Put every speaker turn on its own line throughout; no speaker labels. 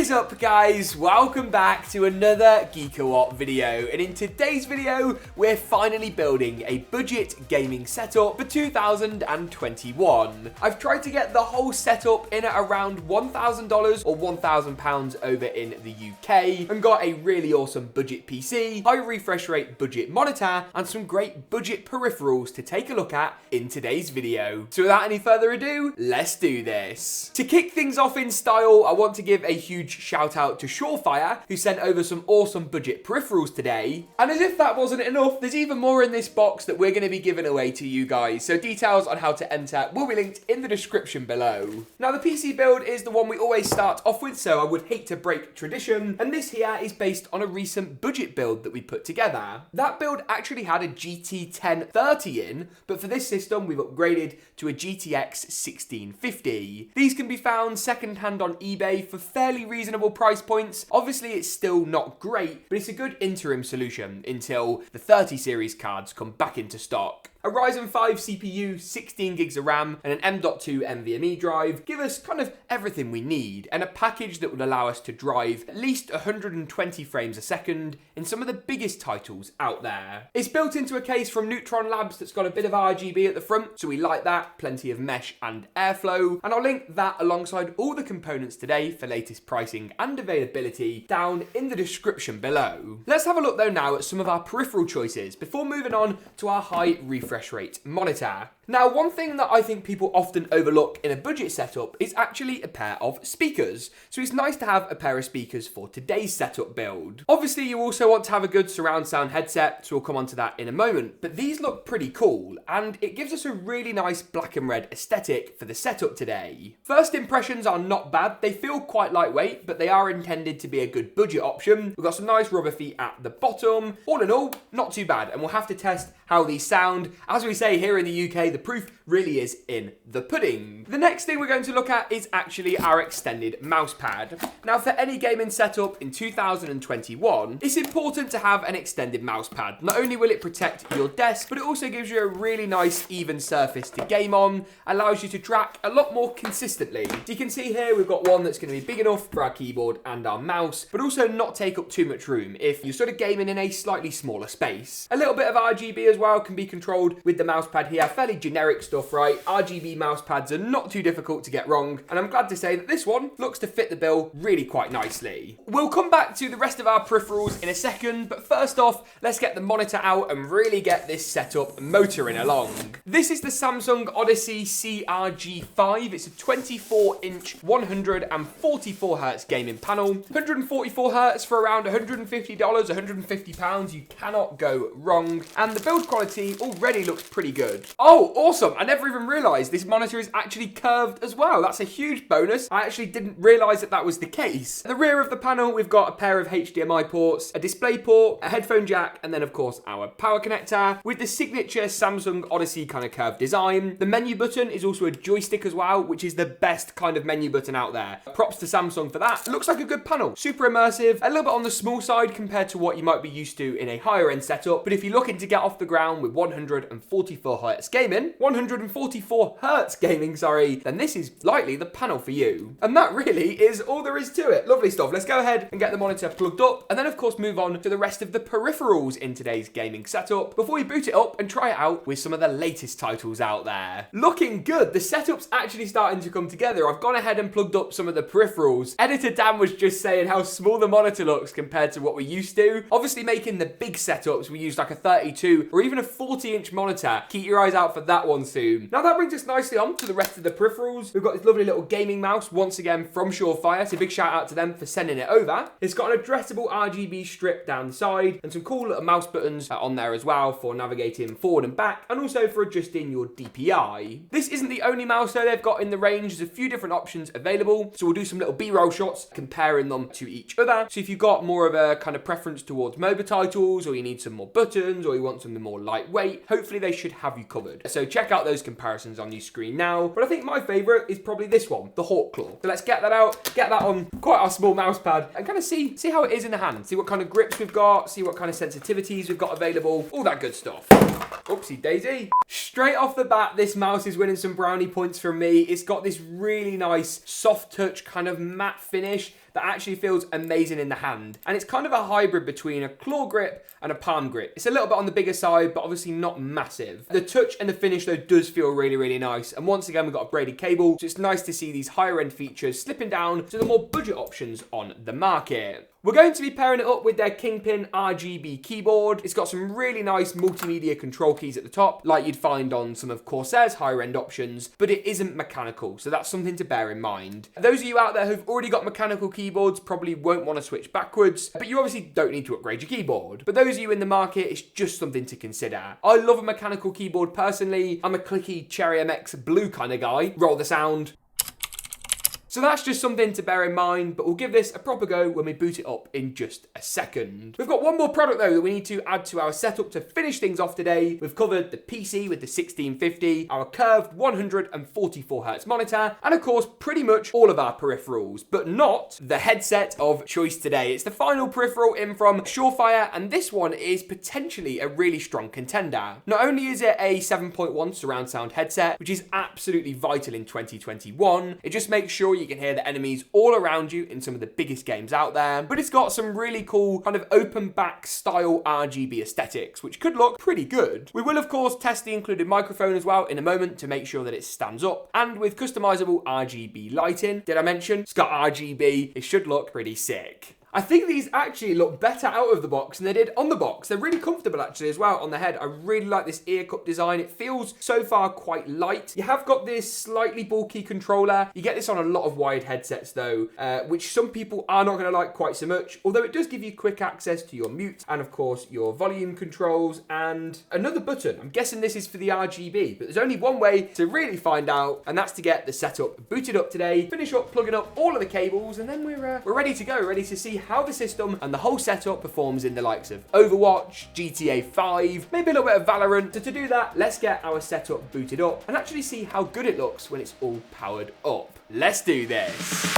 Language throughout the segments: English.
is up, guys? Welcome back to another GeekaWhat video, and in today's video we're finally building a budget gaming setup for 2021. I've tried to get the whole setup in at around $1,000 or £1,000 over in the UK, and got a really awesome budget PC, high refresh rate budget monitor, and some great budget peripherals to take a look at in today's video. So without any further ado, let's do this. To kick things off in style, I want to give a huge shout out to Surefire, who sent over some awesome budget peripherals today. And as if that wasn't enough, there's even more in this box that we're going to be giving away to you guys. So details on how to enter will be linked in the description below. Now the PC build is the one we always start off with, so I would hate to break tradition. And this here is based on a recent budget build that we put together. That build actually had a GT 1030 in, but for this system we've upgraded to a GTX 1650. These can be found second-hand on eBay for fairly reasonable price points. Obviously it's still not great, but it's a good interim solution until the 30 series cards come back into stock. A Ryzen 5 CPU, 16 gigs of RAM, and an M.2 NVMe drive give us kind of everything we need, and a package that would allow us to drive at least 120 frames a second in some of the biggest titles out there. It's built into a case from Neutron Labs that's got a bit of RGB at the front, so we like that, plenty of mesh and airflow, and I'll link that alongside all the components today for latest pricing and availability down in the description below. Let's have a look though now at some of our peripheral choices before moving on to our high refresh rate monitor. Now, one thing that I think people often overlook in a budget setup is actually a pair of speakers. So it's nice to have a pair of speakers for today's setup build. Obviously, you also want to have a good surround sound headset, so we'll come on to that in a moment. But these look pretty cool, and it gives us a really nice black and red aesthetic for the setup today. First impressions are not bad. They feel quite lightweight, but they are intended to be a good budget option. We've got some nice rubber feet at the bottom. All in all, not too bad, and we'll have to test how these sound. As we say here in the UK, the proof really is in the pudding. The next thing we're going to look at is actually our extended mousepad. Now, for any gaming setup in 2021, it's important to have an extended mousepad. Not only will it protect your desk, but it also gives you a really nice even surface to game on, allows you to track a lot more consistently. So you can see here we've got one that's going to be big enough for our keyboard and our mouse, but also not take up too much room if you're sort of gaming in a slightly smaller space. A little bit of RGB as well can be controlled with the mousepad here. Fairly generic stuff, right? RGB mousepads are not too difficult to get wrong, and I'm glad to say that this one looks to fit the bill really quite nicely. We'll come back to the rest of our peripherals in a second, but first off, let's get the monitor out and really get this setup motoring along. This is the Samsung Odyssey CRG5. It's a 24-inch, 144Hz gaming panel. 144Hz for around $150, £150. You cannot go wrong, and the build quality already looks pretty good. Oh, awesome. I never even realized this monitor is actually curved as well. That's a huge bonus. I actually didn't realize that that was the case. At the rear of the panel, we've got a pair of HDMI ports, a display port, a headphone jack, and then of course our power connector with the signature Samsung Odyssey kind of curved design. The menu button is also a joystick as well, which is the best kind of menu button out there. Props to Samsung for that. It looks like a good panel. Super immersive, a little bit on the small side compared to what you might be used to in a higher end setup, but if you're looking to get off the ground with 144Hz gaming, then this is likely the panel for you. And that really is all there is to it. Lovely stuff. Let's go ahead and get the monitor plugged up, and then of course move on to the rest of the peripherals in today's gaming setup before we boot it up and try it out with some of the latest titles out there. Looking good. The setup's actually starting to come together. I've gone ahead and plugged up some of the peripherals. Editor Dan was just saying how small the monitor looks compared to what we used to. Obviously making the big setups, we use like a 32 or even a 40-inch monitor. Keep your eyes out for that one soon. Now that brings us nicely on to the rest of the peripherals. We've got this lovely little gaming mouse, once again from Surefire, so big shout out to them for sending it over. It's got an addressable RGB strip down the side and some cool little mouse buttons on there as well for navigating forward and back, and also for adjusting your DPI. This isn't the only mouse though they've got in the range. There's a few different options available, so we'll do some little B-roll shots comparing them to each other. So if you've got more of a kind of preference towards MOBA titles, or you need some more buttons, or you want something more lightweight, hopefully they should have you covered. So check out those comparisons on your screen now. But I think my favorite is probably this one, the Hawk Claw. So let's get that out, get that on quite our small mouse pad, and kind of see how it is in the hand. See what kind of grips we've got, see what kind of sensitivities we've got available, all that good stuff. Oopsie daisy. Straight off the bat, this mouse is winning some brownie points from me. It's got this really nice soft touch kind of matte finish that actually feels amazing in the hand. And it's kind of a hybrid between a claw grip and a palm grip. It's a little bit on the bigger side, but obviously not massive. The touch and the finish though does feel really, really nice. And once again, we've got a braided cable, so it's nice to see these higher end features slipping down to the more budget options on the market. We're going to be pairing it up with their KingPin RGB keyboard. It's got some really nice multimedia control keys at the top, like you'd find on some of Corsair's higher end options, but it isn't mechanical, so that's something to bear in mind. Those of you out there who've already got mechanical keyboards probably won't want to switch backwards, but you obviously don't need to upgrade your keyboard. But those of you in the market, it's just something to consider. I love a mechanical keyboard personally. I'm a clicky Cherry MX blue kind of guy. Roll the sound. So that's just something to bear in mind, but we'll give this a proper go when we boot it up in just a second. We've got one more product though that we need to add to our setup to finish things off today. We've covered the PC with the 1650, our curved 144Hz monitor, and of course pretty much all of our peripherals, but not the headset of choice today. It's the final peripheral in from Surefire, and this one is potentially a really strong contender. Not only is it a 7.1 surround sound headset, which is absolutely vital in 2021, it just makes sure you can hear the enemies all around you in some of the biggest games out there, but it's got some really cool kind of open back style RGB aesthetics, which could look pretty good. We will of course test the included microphone as well in a moment to make sure that it stands up, and with customizable RGB lighting. Did I mention it's got RGB? It should look pretty sick. I think these actually look better out of the box than they did on the box. They're really comfortable actually as well on the head. I really like this ear cup design. It feels so far quite light. You have got this slightly bulky controller. You get this on a lot of wired headsets though, which some people are not going to like quite so much, although it does give you quick access to your mute and of course your volume controls and another button. I'm guessing this is for the RGB, but there's only one way to really find out, and that's to get the setup booted up today, finish up plugging up all of the cables, and then we're ready to go, ready to see how the system and the whole setup performs in the likes of Overwatch, GTA 5, maybe a little bit of Valorant. So to do that, let's get our setup booted up and actually see how good it looks when it's all powered up. Let's do this.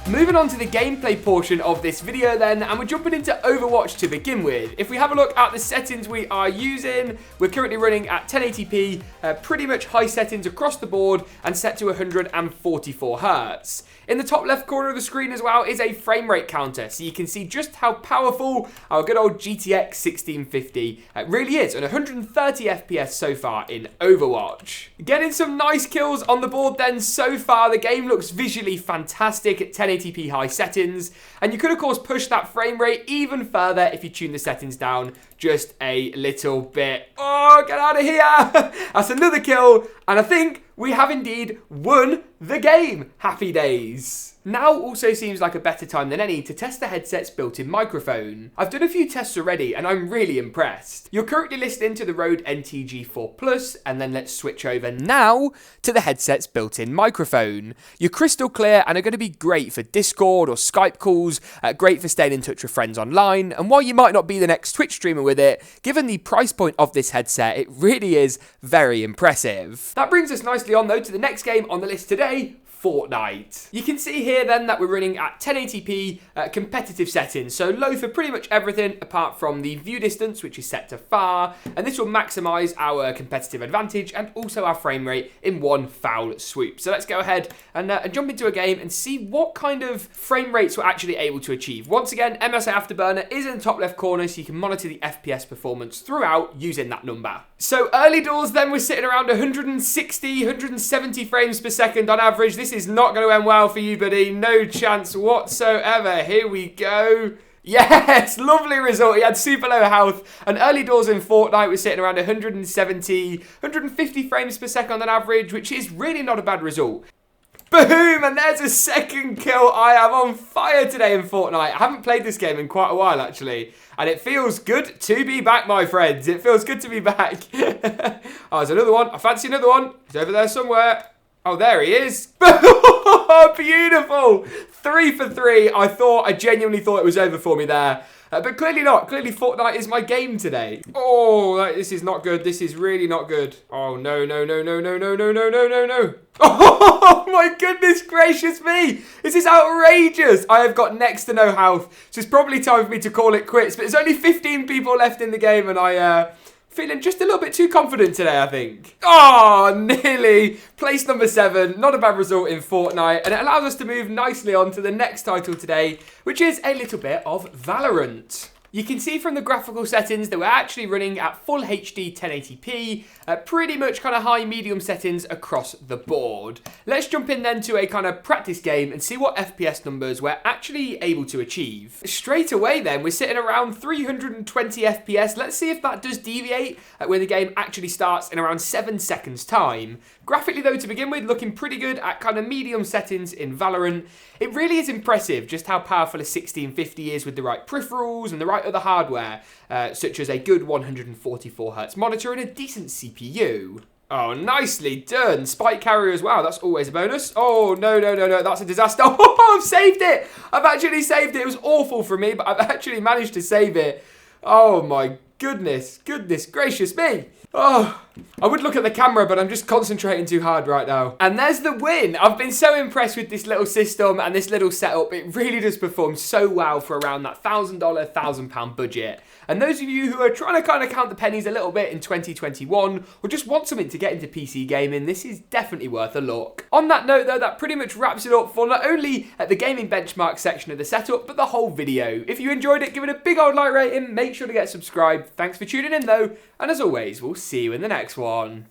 Moving on to the gameplay portion of this video then, and we're jumping into Overwatch to begin with. If we have a look at the settings we are using, we're currently running at 1080p, pretty much high settings across the board, and set to 144 Hz. In the top left corner of the screen as well is a frame rate counter, so you can see just how powerful our good old GTX 1650 really is, and 130 FPS so far in Overwatch. Getting some nice kills on the board then so far. The game looks visually fantastic at 1080p high settings, and you could of course push that frame rate even further if you tune the settings down just a little bit. Oh, get out of here! That's another kill, and I think we have indeed won the game. Happy days. Now also seems like a better time than any to test the headset's built-in microphone. I've done a few tests already and I'm really impressed. You're currently listening to the Rode NTG4 Plus, and then let's switch over now to the headset's built-in microphone. You're crystal clear and are going to be great for Discord or Skype calls, great for staying in touch with friends online, and while you might not be the next Twitch streamer with it, given the price point of this headset, it really is very impressive. That brings us nicely on though to the next game on the list today, Fortnite. You can see here then that we're running at 1080p competitive settings, so low for pretty much everything apart from the view distance, which is set to far, and this will maximize our competitive advantage and also our frame rate in one foul swoop. So let's go ahead and jump into a game and see what kind of frame rates we're actually able to achieve. Once again, MSI Afterburner is in the top left corner, so you can monitor the FPS performance throughout using that number. So early doors then, we're sitting around 160, 170 frames per second on average. This is not going to end well for you, buddy. No chance whatsoever. Here we go. Yes, lovely result. He had super low health. And early doors in Fortnite, we're sitting around 170, 150 frames per second on average, which is really not a bad result. Boom! And there's a second kill. I am on fire today in Fortnite. I haven't played this game in quite a while, actually. And it feels good to be back, my friends. It feels good to be back. Oh, there's another one. I fancy another one. He's over there somewhere. Oh, there he is. Beautiful. 3 for 3. I genuinely thought it was over for me there. But clearly not. Clearly Fortnite is my game today. Oh, this is not good. This is really not good. Oh, no, no, no, no, no, no, no, no, no, no, no. Oh, my goodness gracious me. This is outrageous. I have got next to no health. So it's probably time for me to call it quits. But there's only 15 people left in the game and feeling just a little bit too confident today, I think. Oh, nearly. Place number 7. Not a bad result in Fortnite. And it allows us to move nicely on to the next title today, which is a little bit of Valorant. You can see from the graphical settings that we're actually running at full HD 1080p, pretty much kind of high medium settings across the board. Let's jump in then to a kind of practice game and see what FPS numbers we're actually able to achieve. Straight away then, we're sitting around 320 FPS. Let's see if that does deviate when the game actually starts in around 7 seconds time. Graphically though, to begin with, looking pretty good at kind of medium settings in Valorant. It really is impressive just how powerful a 1650 is with the right peripherals and the right other hardware, such as a good 144Hz monitor and a decent CPU. Oh, nicely done. Spike carrier as well. That's always a bonus. Oh, no, no, no, no. That's a disaster. Oh, I've saved it. I've actually saved it. It was awful for me, but I've actually managed to save it. Oh, my goodness. Goodness gracious me. Oh, I would look at the camera, but I'm just concentrating too hard right now. And there's the win. I've been so impressed with this little system and this little setup. It really does perform so well for around that $1,000, £1,000 budget. And those of you who are trying to kind of count the pennies a little bit in 2021 or just want something to get into PC gaming, this is definitely worth a look. On that note though, that pretty much wraps it up for not only the gaming benchmark section of the setup, but the whole video. If you enjoyed it, give it a big old like rating. Make sure to get subscribed. Thanks for tuning in though. And as always, we'll see you in the next one.